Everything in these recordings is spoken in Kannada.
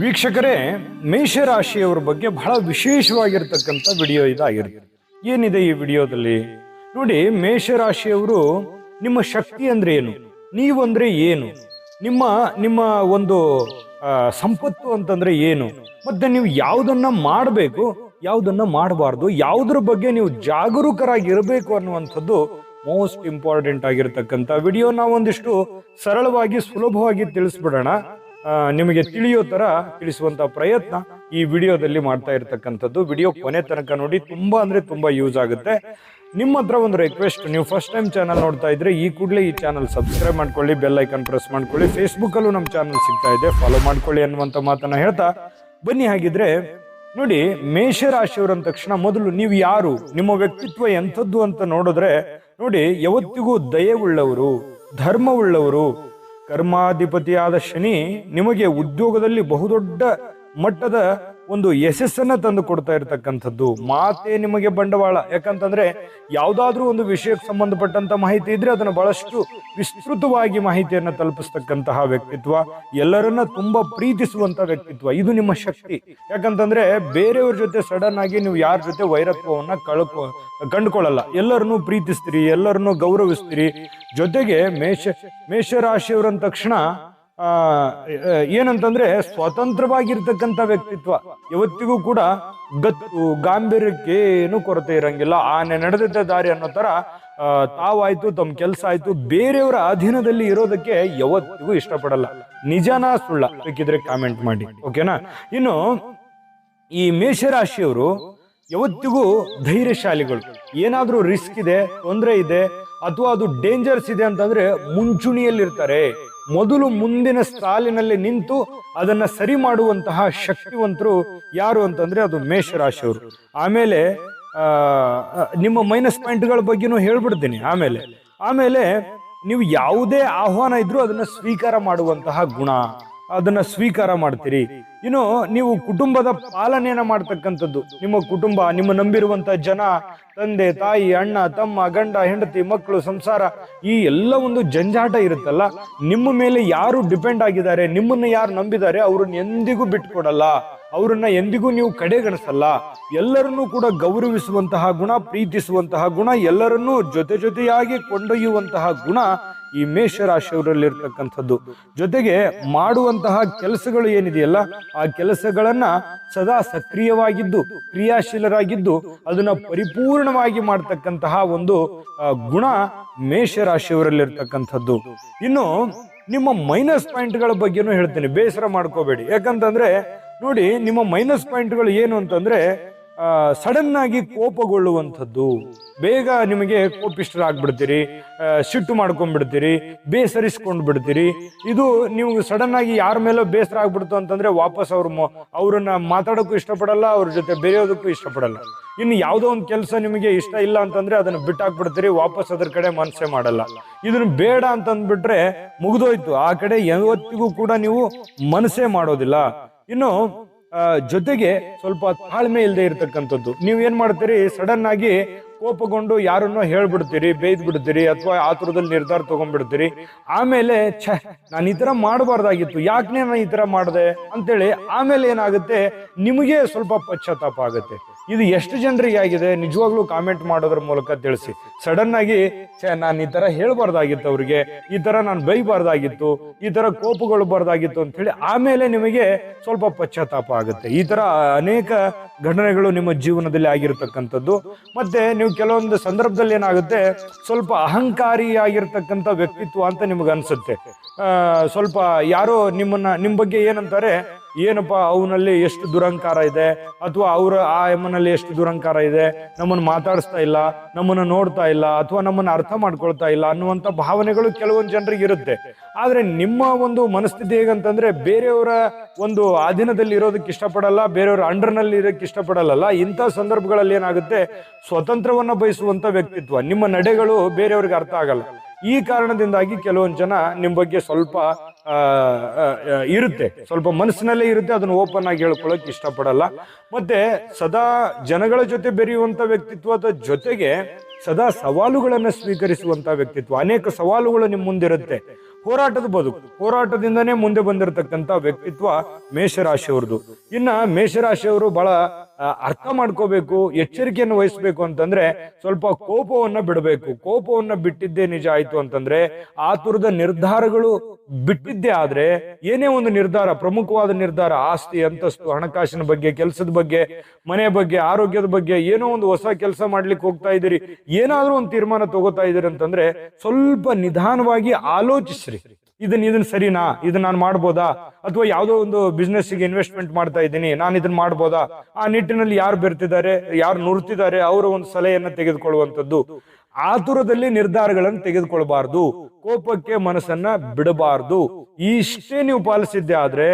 ವೀಕ್ಷಕರೇ, ಮೇಷರಾಶಿಯವರ ಬಗ್ಗೆ ಬಹಳ ವಿಶೇಷವಾಗಿರ್ತಕ್ಕಂಥ ವಿಡಿಯೋ ಇದಾಗಿರುತ್ತೆ. ಏನಿದೆ ಈ ವಿಡಿಯೋದಲ್ಲಿ ನೋಡಿ. ಮೇಷರಾಶಿಯವರು ನಿಮ್ಮ ಶಕ್ತಿ ಅಂದ್ರೆ ಏನು, ನೀವಂದ್ರೆ ಏನು, ನಿಮ್ಮ ನಿಮ್ಮ ಒಂದು ಸಂಪತ್ತು ಅಂತಂದ್ರೆ ಏನು, ಮತ್ತೆ ನೀವು ಯಾವುದನ್ನ ಮಾಡಬೇಕು ಯಾವುದನ್ನ ಮಾಡಬಾರ್ದು, ಯಾವುದ್ರ ಬಗ್ಗೆ ನೀವು ಜಾಗರೂಕರಾಗಿರಬೇಕು ಅನ್ನುವಂಥದ್ದು ಮೋಸ್ಟ್ ಇಂಪಾರ್ಟೆಂಟ್ ಆಗಿರ್ತಕ್ಕಂಥ ವಿಡಿಯೋ. ನಾವೊಂದಿಷ್ಟು ಸರಳವಾಗಿ ಸುಲಭವಾಗಿ ತಿಳಿಸ್ಬಿಡೋಣ. ನಿಮಗೆ ತಿಳಿಯೋ ತರ ತಿಳಿಸುವಂತ ಪ್ರಯತ್ನ ಈ ವಿಡಿಯೋದಲ್ಲಿ ಮಾಡ್ತಾ ಇರ್ತಕ್ಕಂಥದ್ದು. ವಿಡಿಯೋ ಕೊನೆ ತನಕ ನೋಡಿ, ತುಂಬಾ ಅಂದ್ರೆ ತುಂಬಾ ಯೂಸ್ ಆಗುತ್ತೆ. ನಿಮ್ಮ ಹತ್ರ ಒಂದು ರಿಕ್ವೆಸ್ಟ್, ನೀವು ಫಸ್ಟ್ ಟೈಮ್ ಚಾನಲ್ ನೋಡ್ತಾ ಇದ್ರೆ ಈ ಕೂಡಲೇ ಈ ಚಾನಲ್ ಸಬ್ಸ್ಕ್ರೈಬ್ ಮಾಡ್ಕೊಳ್ಳಿ, ಬೆಲ್ ಐಕನ್ ಪ್ರೆಸ್ ಮಾಡ್ಕೊಳ್ಳಿ. ಫೇಸ್ಬುಕ್ ಅಲ್ಲೂ ನಮ್ಮ ಚಾನಲ್ ಸಿಗ್ತಾ ಇದೆ, ಫಾಲೋ ಮಾಡ್ಕೊಳ್ಳಿ ಅನ್ನುವಂತ ಮಾತನ್ನ ಹೇಳ್ತಾ ಬನ್ನಿ. ಹಾಗಿದ್ರೆ ನೋಡಿ, ಮೇಷರಾಶಿಯವರು ಅಂದ ತಕ್ಷಣ ಮೊದಲು ನೀವು ಯಾರು, ನಿಮ್ಮ ವ್ಯಕ್ತಿತ್ವ ಎಂಥದ್ದು ಅಂತ ನೋಡಿದ್ರೆ ನೋಡಿ, ಯಾವತ್ತಿಗೂ ದಯೆಯುಳ್ಳವರು, ಧರ್ಮವುಳ್ಳವರು. ಕರ್ಮಾಧಿಪತಿಯಾದ ಶನಿ ನಿಮಗೆ ಉದ್ಯೋಗದಲ್ಲಿ ಬಹುದೊಡ್ಡ ಮಟ್ಟದ ಒಂದು ಯಶಸ್ಸನ್ನ ತಂದು ಕೊಡ್ತಾ ಇರತಕ್ಕಂಥದ್ದು. ಮಾತೆ ನಿಮಗೆ ಬಂಡವಾಳ. ಯಾಕಂತಂದ್ರೆ ಯಾವ್ದಾದ್ರೂ ಒಂದು ವಿಷಯಕ್ಕೆ ಸಂಬಂಧಪಟ್ಟಂತ ಮಾಹಿತಿ ಇದ್ರೆ ಅದನ್ನ ಬಹಳಷ್ಟು ವಿಸ್ತೃತವಾಗಿ ಮಾಹಿತಿಯನ್ನ ತಲುಪಿಸ್ತಕ್ಕಂತಹ ವ್ಯಕ್ತಿತ್ವ, ಎಲ್ಲರನ್ನ ತುಂಬಾ ಪ್ರೀತಿಸುವಂತ ವ್ಯಕ್ತಿತ್ವ. ಇದು ನಿಮ್ಮ ಶಕ್ತಿ. ಯಾಕಂತಂದ್ರೆ ಬೇರೆಯವ್ರ ಜೊತೆ ಸಡನ್ ಆಗಿ ನೀವು ಯಾರ ಜೊತೆ ವೈರತ್ವವನ್ನ ಕಂಡುಕೊಳ್ಳಲ್ಲ. ಎಲ್ಲರನ್ನೂ ಪ್ರೀತಿಸ್ತೀರಿ, ಎಲ್ಲರನ್ನೂ ಗೌರವಿಸ್ತೀರಿ. ಜೊತೆಗೆ ಮೇಷರಾಶಿಯವರಂದ ತಕ್ಷಣ ಏನಂತಂದ್ರೆ ಸ್ವತಂತ್ರವಾಗಿರ್ತಕ್ಕಂಥ ವ್ಯಕ್ತಿತ್ವ. ಯಾವತ್ತಿಗೂ ಕೂಡ ಗತ್ತು ಗಾಂಭೀರ್ಯಕ್ಕೆ ಏನು ಕೊರತೆ ಇರಂಗಿಲ್ಲ. ಆನೆ ನಡೆದಿದ್ದ ದಾರಿ ಅನ್ನೋ ತರ ತಾವಾಯ್ತು, ತಮ್ಮ ಕೆಲಸ ಆಯ್ತು, ಬೇರೆಯವರ ಅಧೀನದಲ್ಲಿ ಇರೋದಕ್ಕೆ ಯಾವತ್ತಿಗೂ ಇಷ್ಟಪಡಲ್ಲ. ನಿಜನಾ ಸುಳ್ಳ ಬೇಕಿದ್ರೆ ಕಾಮೆಂಟ್ ಮಾಡಿ, ಓಕೆನಾ. ಇನ್ನು ಈ ಮೇಷರಾಶಿಯವರು ಯಾವತ್ತಿಗೂ ಧೈರ್ಯಶಾಲಿಗಳು. ಏನಾದ್ರೂ ರಿಸ್ಕ್ ಇದೆ, ತೊಂದರೆ ಇದೆ, ಅಥವಾ ಅದು ಡೇಂಜರ್ಸ್ ಇದೆ ಅಂತಂದ್ರೆ ಮುಂಚೂಣಿಯಲ್ಲಿರ್ತಾರೆ. ಮೊದಲು ಮುಂದಿನ ಸಾಲಿನಲ್ಲಿ ನಿಂತು ಅದನ್ನ ಸರಿ ಮಾಡುವಂತಹ ಶಕ್ತಿವಂತರು ಯಾರು ಅಂತಂದ್ರೆ ಅದು ಮೇಷರಾಶಿಯವರು. ಆಮೇಲೆ ನಿಮ್ಮ ಮೈನಸ್ ಪಾಯಿಂಟ್ಗಳ ಬಗ್ಗೆನೂ ಹೇಳ್ಬಿಡ್ತೀನಿ. ಆಮೇಲೆ ನೀವು ಯಾವುದೇ ಆಹ್ವಾನ ಇದ್ರೂ ಅದನ್ನ ಸ್ವೀಕಾರ ಮಾಡುವಂತಹ ಗುಣ, ಅದನ್ನ ಸ್ವೀಕಾರ ಮಾಡ್ತೀರಿ. ಇನ್ನು ನೀವು ಕುಟುಂಬದ ಪಾಲನೆಯನ್ನ ಮಾಡ್ತಕ್ಕಂಥದ್ದು. ನಿಮ್ಮ ಕುಟುಂಬ, ನಿಮ್ಮ ನಂಬಿರುವಂತ ಜನ, ತಂದೆ ತಾಯಿ, ಅಣ್ಣ ತಮ್ಮ, ಗಂಡ ಹೆಂಡತಿ, ಮಕ್ಕಳು, ಸಂಸಾರ, ಈ ಎಲ್ಲ ಒಂದು ಜಂಜಾಟ ಇರುತ್ತಲ್ಲ. ನಿಮ್ಮ ಮೇಲೆ ಯಾರು ಡಿಪೆಂಡ್ ಆಗಿದ್ದಾರೆ, ನಿಮ್ಮನ್ನ ಯಾರು ನಂಬಿದ್ದಾರೆ, ಅವ್ರನ್ನ ಎಂದಿಗೂ ಬಿಟ್ಕೊಡಲ್ಲ, ಅವ್ರನ್ನ ಎಂದಿಗೂ ನೀವು ಕಡೆಗಣಿಸಲ್ಲ. ಎಲ್ಲರನ್ನೂ ಕೂಡ ಗೌರವಿಸುವಂತಹ ಗುಣ, ಪ್ರೀತಿಸುವಂತಹ ಗುಣ, ಎಲ್ಲರನ್ನೂ ಜೊತೆಯಾಗಿ ಕೊಂಡೊಯ್ಯುವಂತಹ ಗುಣ ಈ ಮೇಷರಾಶಿಯವರಲ್ಲಿರ್ತಕ್ಕಂಥದ್ದು. ಜೊತೆಗೆ ಮಾಡುವಂತಹ ಕೆಲಸಗಳು ಏನಿದೆಯಲ್ಲ, ಆ ಕೆಲಸಗಳನ್ನ ಸದಾ ಸಕ್ರಿಯವಾಗಿದ್ದು, ಕ್ರಿಯಾಶೀಲರಾಗಿದ್ದು, ಅದನ್ನ ಪರಿಪೂರ್ಣವಾಗಿ ಮಾಡ್ತಕ್ಕಂತಹ ಒಂದು ಗುಣ ಮೇಷರಾಶಿಯವರಲ್ಲಿರ್ತಕ್ಕಂಥದ್ದು. ಇನ್ನು ನಿಮ್ಮ ಮೈನಸ್ ಪಾಯಿಂಟ್ಗಳ ಬಗ್ಗೆನೂ ಹೇಳ್ತೀನಿ, ಬೇಸರ ಮಾಡ್ಕೋಬೇಡಿ. ಯಾಕಂತಂದ್ರೆ ನೋಡಿ, ನಿಮ್ಮ ಮೈನಸ್ ಪಾಯಿಂಟ್ಗಳು ಏನು ಅಂತಂದ್ರೆ ಸಡನ್ ಆಗಿ ಕೋಪಗೊಳ್ಳುವಂಥದ್ದು. ಬೇಗ ನಿಮಗೆ ಕೋಪಿಷ್ಟರಾಗ್ಬಿಡ್ತೀರಿ, ಸಿಟ್ಟು ಮಾಡ್ಕೊಂಡ್ಬಿಡ್ತೀರಿ, ಬೇಸರಿಸ್ಕೊಂಡ್ ಬಿಡ್ತೀರಿ. ಇದು ನೀವು ಸಡನ್ ಆಗಿ ಯಾರ ಮೇಲೋ ಬೇಸರ ಆಗ್ಬಿಡ್ತು ಅಂತಂದ್ರೆ ವಾಪಸ್ ಅವ್ರನ್ನ ಮಾತಾಡೋಕ್ಕೂ ಇಷ್ಟಪಡಲ್ಲ, ಅವ್ರ ಜೊತೆ ಬೆರೆಯೋದಕ್ಕೂ ಇಷ್ಟಪಡಲ್ಲ. ಇನ್ನು ಯಾವುದೋ ಒಂದು ಕೆಲಸ ನಿಮಗೆ ಇಷ್ಟ ಇಲ್ಲ ಅಂತಂದ್ರೆ ಅದನ್ನ ಬಿಟ್ಟಾಕ್ಬಿಡ್ತೀರಿ, ವಾಪಸ್ ಅದ್ರ ಕಡೆ ಮನಸ್ಸೇ ಮಾಡಲ್ಲ. ಇದನ್ನ ಬೇಡ ಅಂತಂದ್ಬಿಟ್ರೆ ಮುಗಿದೋಯ್ತು, ಆ ಕಡೆ ಯಾವತ್ತಿಗೂ ಕೂಡ ನೀವು ಮನಸ್ಸೇ ಮಾಡೋದಿಲ್ಲ. ಇನ್ನು ಜೊತೆಗೆ ಸ್ವಲ್ಪ ತಾಳ್ಮೆ ಇಲ್ಲದೆ ಇರತಕ್ಕಂಥದ್ದು. ನೀವ್ ಏನ್ ಮಾಡ್ತೀರಿ, ಸಡನ್ ಆಗಿ ಕೋಪಗೊಂಡು ಯಾರನ್ನೋ ಹೇಳ್ಬಿಡ್ತೀರಿ, ಬೇಯ್ದು ಬಿಡ್ತೀರಿ, ಅಥವಾ ಆತುರದಲ್ಲಿ ನಿರ್ಧಾರ ತಗೊಂಡ್ಬಿಡ್ತೀರಿ. ಆಮೇಲೆ ನಾನು ಈ ತರ ಮಾಡಬಾರ್ದಾಗಿತ್ತು, ಯಾಕೆ ನಾನು ಈ ತರ ಮಾಡಿದೆ ಅಂತೇಳಿ ಆಮೇಲೆ ಏನಾಗುತ್ತೆ, ನಿಮಗೆ ಸ್ವಲ್ಪ ಪಶ್ಚಾತ್ತಾಪ ಆಗುತ್ತೆ. ಇದು ಎಷ್ಟು ಜನರಿಗೆ ಆಗಿದೆ ನಿಜವಾಗ್ಲೂ ಕಾಮೆಂಟ್ ಮಾಡೋದ್ರ ಮೂಲಕ ತಿಳಿಸಿ. ಸಡನ್ ಆಗಿ ನಾನು ಈ ತರ ಹೇಳ್ಬಾರ್ದಾಗಿತ್ತು, ಅವ್ರಿಗೆ ಈ ತರ ನಾನು ಬೈಬಾರ್ದಾಗಿತ್ತು, ಈ ತರ ಕೋಪಗೊಳ್ಬಾರ್ದಾಗಿತ್ತು ಅಂತ ಹೇಳಿ ಆಮೇಲೆ ನಿಮಗೆ ಸ್ವಲ್ಪ ಪಶ್ಚಾತ್ತಾಪ ಆಗುತ್ತೆ. ಈ ತರ ಅನೇಕ ಘಟನೆಗಳು ನಿಮ್ಮ ಜೀವನದಲ್ಲಿ ಆಗಿರ್ತಕ್ಕಂಥದ್ದು. ಮತ್ತೆ ನೀವು ಕೆಲವೊಂದು ಸಂದರ್ಭದಲ್ಲಿ ಏನಾಗುತ್ತೆ, ಸ್ವಲ್ಪ ಅಹಂಕಾರಿಯಾಗಿರ್ತಕ್ಕಂಥ ವ್ಯಕ್ತಿತ್ವ ಅಂತ ನಿಮ್ಗೆ ಅನ್ಸುತ್ತೆ. ಸ್ವಲ್ಪ ಯಾರೋ ನಿಮ್ ಬಗ್ಗೆ ಏನಂತಾರೆ, ಏನಪ್ಪಾ ಅವನಲ್ಲಿ ಎಷ್ಟು ದುರಂಕಾರ ಇದೆ, ಅಥವಾ ಆ ಎಮ್ಮನಲ್ಲಿ ಎಷ್ಟು ದುರಂಕಾರ ಇದೆ, ನಮ್ಮನ್ನು ಮಾತಾಡಿಸ್ತಾ ಇಲ್ಲ, ನಮ್ಮನ್ನು ನೋಡ್ತಾ ಇಲ್ಲ, ಅಥವಾ ನಮ್ಮನ್ನು ಅರ್ಥ ಮಾಡ್ಕೊಳ್ತಾ ಇಲ್ಲ ಅನ್ನುವಂಥ ಭಾವನೆಗಳು ಕೆಲವೊಂದು ಜನರಿಗೆ ಇರುತ್ತೆ. ಆದ್ರೆ ನಿಮ್ಮ ಒಂದು ಮನಸ್ಥಿತಿ ಹೇಗಂತಂದ್ರೆ, ಬೇರೆಯವರ ಒಂದು ಅಧೀನದಲ್ಲಿ ಇರೋದಕ್ಕೆ ಇಷ್ಟಪಡಲ್ಲ, ಬೇರೆಯವರ ಅಂಡರ್ನಲ್ಲಿ ಇರೋದಕ್ಕೆ ಇಷ್ಟಪಡಲ್ಲ. ಇಂಥ ಸಂದರ್ಭಗಳಲ್ಲಿ ಏನಾಗುತ್ತೆ, ಸ್ವತಂತ್ರವನ್ನ ಬಯಸುವಂತ ವ್ಯಕ್ತಿತ್ವ, ನಿಮ್ಮ ನಡೆಗಳು ಬೇರೆಯವ್ರಿಗೆ ಅರ್ಥ ಆಗಲ್ಲ. ಈ ಕಾರಣದಿಂದಾಗಿ ಕೆಲವೊಂದು ಜನ ನಿಮ್ ಬಗ್ಗೆ ಸ್ವಲ್ಪ ಇರುತ್ತೆ, ಸ್ವಲ್ಪ ಮನಸ್ಸಿನಲ್ಲೇ ಇರುತ್ತೆ, ಅದನ್ನ ಓಪನ್ ಆಗಿ ಹೇಳ್ಕೊಳ್ಳೋಕೆ ಇಷ್ಟಪಡಲ್ಲ. ಮತ್ತೆ ಸದಾ ಜನಗಳ ಜೊತೆ ಬೆರೆಯುವಂತ ವ್ಯಕ್ತಿತ್ವದ ಜೊತೆಗೆ ಸದಾ ಸವಾಲುಗಳನ್ನ ಸ್ವೀಕರಿಸುವಂತ ವ್ಯಕ್ತಿತ್ವ. ಅನೇಕ ಸವಾಲುಗಳು ನಿಮ್ ಮುಂದಿರುತ್ತೆ. ಹೋರಾಟದ ಬದುಕು, ಹೋರಾಟದಿಂದನೇ ಮುಂದೆ ಬಂದಿರತಕ್ಕಂತ ವ್ಯಕ್ತಿತ್ವ ಮೇಷರಾಶಿಯವ್ರದ್ದು. ಇನ್ನ ಮೇಷರಾಶಿಯವರು ಬಹಳ ಅರ್ಥ ಮಾಡ್ಕೋಬೇಕು, ಎಚ್ಚರಿಕೆಯನ್ನು ವಹಿಸ್ಬೇಕು ಅಂತಂದ್ರೆ ಸ್ವಲ್ಪ ಕೋಪವನ್ನ ಬಿಡಬೇಕು. ಕೋಪವನ್ನ ಬಿಟ್ಟಿದ್ದೇ ನಿಜ ಆಯ್ತು ಅಂತಂದ್ರೆ ಆತುರದ ನಿರ್ಧಾರಗಳು ಬಿಟ್ಟಿದ್ದೇ ಆದ್ರೆ, ಏನೇ ಒಂದು ನಿರ್ಧಾರ, ಪ್ರಮುಖವಾದ ನಿರ್ಧಾರ, ಆಸ್ತಿ ಅಂತಸ್ತು, ಹಣಕಾಸಿನ ಬಗ್ಗೆ, ಕೆಲಸದ ಬಗ್ಗೆ, ಮನೆ ಬಗ್ಗೆ, ಆರೋಗ್ಯದ ಬಗ್ಗೆ, ಏನೋ ಒಂದು ಹೊಸ ಕೆಲಸ ಮಾಡ್ಲಿಕ್ಕೆ ಹೋಗ್ತಾ ಇದ್ದೀರಿ, ಏನಾದ್ರೂ ಒಂದು ತೀರ್ಮಾನ ತಗೋತಾ ಇದ್ದೀರಿ ಅಂತಂದ್ರೆ ಸ್ವಲ್ಪ ನಿಧಾನವಾಗಿ ಆಲೋಚಿಸ್ರಿ. ಇದನ್ನ ಸರಿನಾ, ಇದನ್ನ ನಾನು ಮಾಡ್ಬೋದಾ, ಅಥವಾ ಯಾವುದೋ ಒಂದು ಬಿಸ್ನೆಸ್ ಗೆ ಇನ್ವೆಸ್ಟ್ಮೆಂಟ್ ಮಾಡ್ತಾ ಇದ್ದೀನಿ, ನಾನು ಇದನ್ನ ಮಾಡ್ಬೋದಾ, ಆ ನಿಟ್ಟಿನಲ್ಲಿ ಯಾರು ಬೆರ್ತಿದ್ದಾರೆ, ಯಾರು ನುರ್ತಿದ್ದಾರೆ, ಅವರ ಒಂದು ಸಲಹೆಯನ್ನ ತೆಗೆದುಕೊಳ್ಳುವಂಥದ್ದು. ಆತುರದಲ್ಲಿ ನಿರ್ಧಾರಗಳನ್ನು ತೆಗೆದುಕೊಳ್ಬಾರ್ದು, ಕೋಪಕ್ಕೆ ಮನಸ್ಸನ್ನ ಬಿಡಬಾರ್ದು. ಇಷ್ಟೇ ನೀವು ಪಾಲಿಸಿದ್ದೆ ಆದ್ರೆ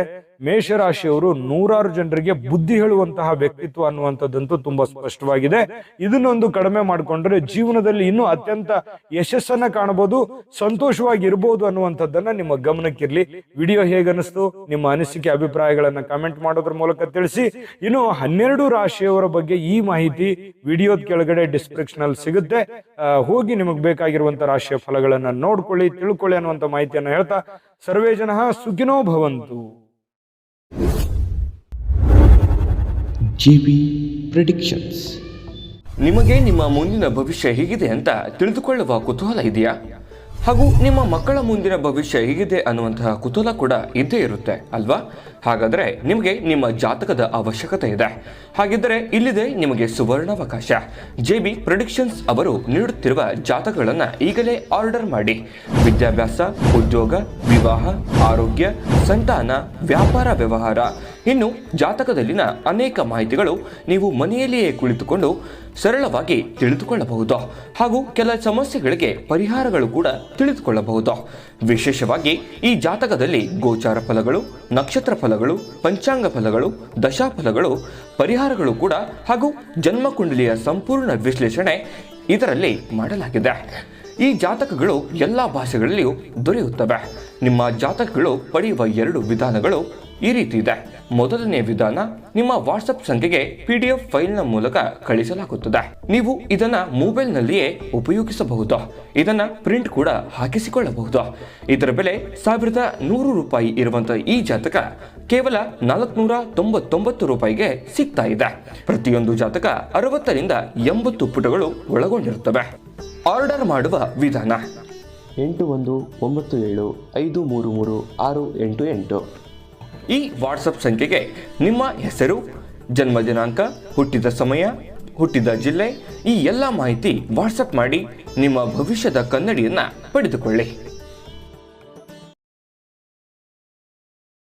ಮೇಷರಾಶಿಯವರು ನೂರಾರು ಜನರಿಗೆ ಬುದ್ಧಿ ಹೇಳುವಂತಹ ವ್ಯಕ್ತಿತ್ವ ಅನ್ನುವಂಥದ್ದಂತೂ ತುಂಬಾ ಸ್ಪಷ್ಟವಾಗಿದೆ. ಇದನ್ನೊಂದು ಕಡಿಮೆ ಮಾಡಿಕೊಂಡ್ರೆ ಜೀವನದಲ್ಲಿ ಇನ್ನೂ ಅತ್ಯಂತ ಯಶಸ್ಸನ್ನ ಕಾಣಬಹುದು, ಸಂತೋಷವಾಗಿ ಇರಬಹುದು ಅನ್ನುವಂಥದ್ದನ್ನ ನಿಮ್ಮ ಗಮನಕ್ಕಿರ್ಲಿ. ವಿಡಿಯೋ ಹೇಗನ್ನಿಸ್ತು, ನಿಮ್ಮ ಅನಿಸಿಕೆ ಅಭಿಪ್ರಾಯಗಳನ್ನ ಕಮೆಂಟ್ ಮಾಡೋದ್ರ ಮೂಲಕ ತಿಳಿಸಿ. ಇನ್ನು 12 ರಾಶಿಯವರ ಬಗ್ಗೆ ಈ ಮಾಹಿತಿ ವಿಡಿಯೋದ ಕೆಳಗಡೆ ಡಿಸ್ಕ್ರಿಪ್ಷನ್ ಅಲ್ಲಿ ಸಿಗುತ್ತೆ. ಹೋಗಿ ನಿಮಗೆ ಬೇಕಾಗಿರುವಂತ ರಾಶಿಯ ಫಲಗಳನ್ನ ನೋಡ್ಕೊಳ್ಳಿ, ತಿಳ್ಕೊಳ್ಳಿ ಅನ್ನುವಂತ ಮಾಹಿತಿಯನ್ನು ಹೇಳ್ತಾ ಸರ್ವೇ ಜನಃ ಸುಖಿನೋ ಭವಂತು. JB predictions. ನಿಮಗೆ ನಿಮ್ಮ ಮುಂದಿನ ಭವಿಷ್ಯ ಹೇಗಿದೆ ಅಂತ ತಿಳಿದುಕೊಳ್ಳುವ ಕುತೂಹಲ ಇದೆಯಾ? ಹಾಗೂ ನಿಮ್ಮ ಮಕ್ಕಳ ಮುಂದಿನ ಭವಿಷ್ಯ ಹೇಗಿದೆ ಅನ್ನುವಂತಹ ಕುತೂಹಲ ಕೂಡ ಇದ್ದೇ ಇರುತ್ತೆ ಅಲ್ವಾ? ಹಾಗಾದರೆ ನಿಮಗೆ ನಿಮ್ಮ ಜಾತಕದ ಅವಶ್ಯಕತೆ ಇದೆ. ಹಾಗಿದ್ದರೆ ಇಲ್ಲಿದೆ ನಿಮಗೆ ಸುವರ್ಣಾವಕಾಶ. JB ಪ್ರೆಡಿಕ್ಷನ್ಸ್ ಅವರು ನೀಡುತ್ತಿರುವ ಜಾತಕಗಳನ್ನು ಈಗಲೇ ಆರ್ಡರ್ ಮಾಡಿ. ವಿದ್ಯಾಭ್ಯಾಸ, ಉದ್ಯೋಗ, ವಿವಾಹ, ಆರೋಗ್ಯ, ಸಂತಾನ, ವ್ಯಾಪಾರ ವ್ಯವಹಾರ, ಇನ್ನು ಜಾತಕದಲ್ಲಿನ ಅನೇಕ ಮಾಹಿತಿಗಳು ನೀವು ಮನೆಯಲ್ಲಿಯೇ ಕುಳಿತುಕೊಂಡು ಸರಳವಾಗಿ ತಿಳಿದುಕೊಳ್ಳಬಹುದು. ಹಾಗೂ ಕೆಲ ಸಮಸ್ಯೆಗಳಿಗೆ ಪರಿಹಾರಗಳು ಕೂಡ ತಿಳಿದುಕೊಳ್ಳಬಹುದು. ವಿಶೇಷವಾಗಿ ಈ ಜಾತಕದಲ್ಲಿ ಗೋಚಾರ ಫಲಗಳು, ನಕ್ಷತ್ರ ಫಲಗಳು, ಪಂಚಾಂಗ ಫಲಗಳು, ದಶಾಫಲಗಳು, ಪರಿಹಾರಗಳು ಕೂಡ ಹಾಗೂ ಜನ್ಮಕುಂಡಲಿಯ ಸಂಪೂರ್ಣ ವಿಶ್ಲೇಷಣೆ ಇದರಲ್ಲಿ ಮಾಡಲಾಗಿದೆ. ಈ ಜಾತಕಗಳು ಎಲ್ಲ ಭಾಷೆಗಳಲ್ಲಿಯೂ ದೊರೆಯುತ್ತವೆ. ನಿಮ್ಮ ಜಾತಕಗಳು ಪಡೆಯುವ 2 ವಿಧಾನಗಳು ಈ ರೀತಿ ಇದೆ. ಮೊದಲನೇ ವಿಧಾನ, ನಿಮ್ಮ ವಾಟ್ಸಪ್ ಸಂಖ್ಯೆಗೆ PDF ಫೈಲ್ನ ಮೂಲಕ ಕಳಿಸಲಾಗುತ್ತದೆ. ನೀವು ಇದನ್ನ ಮೊಬೈಲ್ನಲ್ಲಿಯೇ ಉಪಯೋಗಿಸಬಹುದು. ಇದನ್ನ ಪ್ರಿಂಟ್ ಕೂಡ ಹಾಕಿಸಿಕೊಳ್ಳಬಹುದು. ಇದರ ಬೆಲೆ 1100 ರೂಪಾಯಿ ಇರುವಂತಹ ಈ ಜಾತಕ ಕೇವಲ 499 ರೂಪಾಯಿಗೆ ಸಿಗ್ತಾ ಇದೆ. ಪ್ರತಿಯೊಂದು ಜಾತಕ 60 ರಿಂದ 80 ಪುಟಗಳು ಒಳಗೊಂಡಿರುತ್ತವೆ. ಆರ್ಡರ್ ಮಾಡುವ ವಿಧಾನ: 8197533688. ಈ ವಾಟ್ಸಪ್ ಸಂಖ್ಯೆಗೆ ನಿಮ್ಮ ಹೆಸರು, ಜನ್ಮ ದಿನಾಂಕ, ಹುಟ್ಟಿದ ಸಮಯ, ಹುಟ್ಟಿದ ಜಿಲ್ಲೆ, ಈ ಎಲ್ಲ ಮಾಹಿತಿ ವಾಟ್ಸಪ್ ಮಾಡಿ ನಿಮ್ಮ ಭವಿಷ್ಯದ ಕನ್ನಡಿಯನ್ನ ಪಡೆದುಕೊಳ್ಳಿ.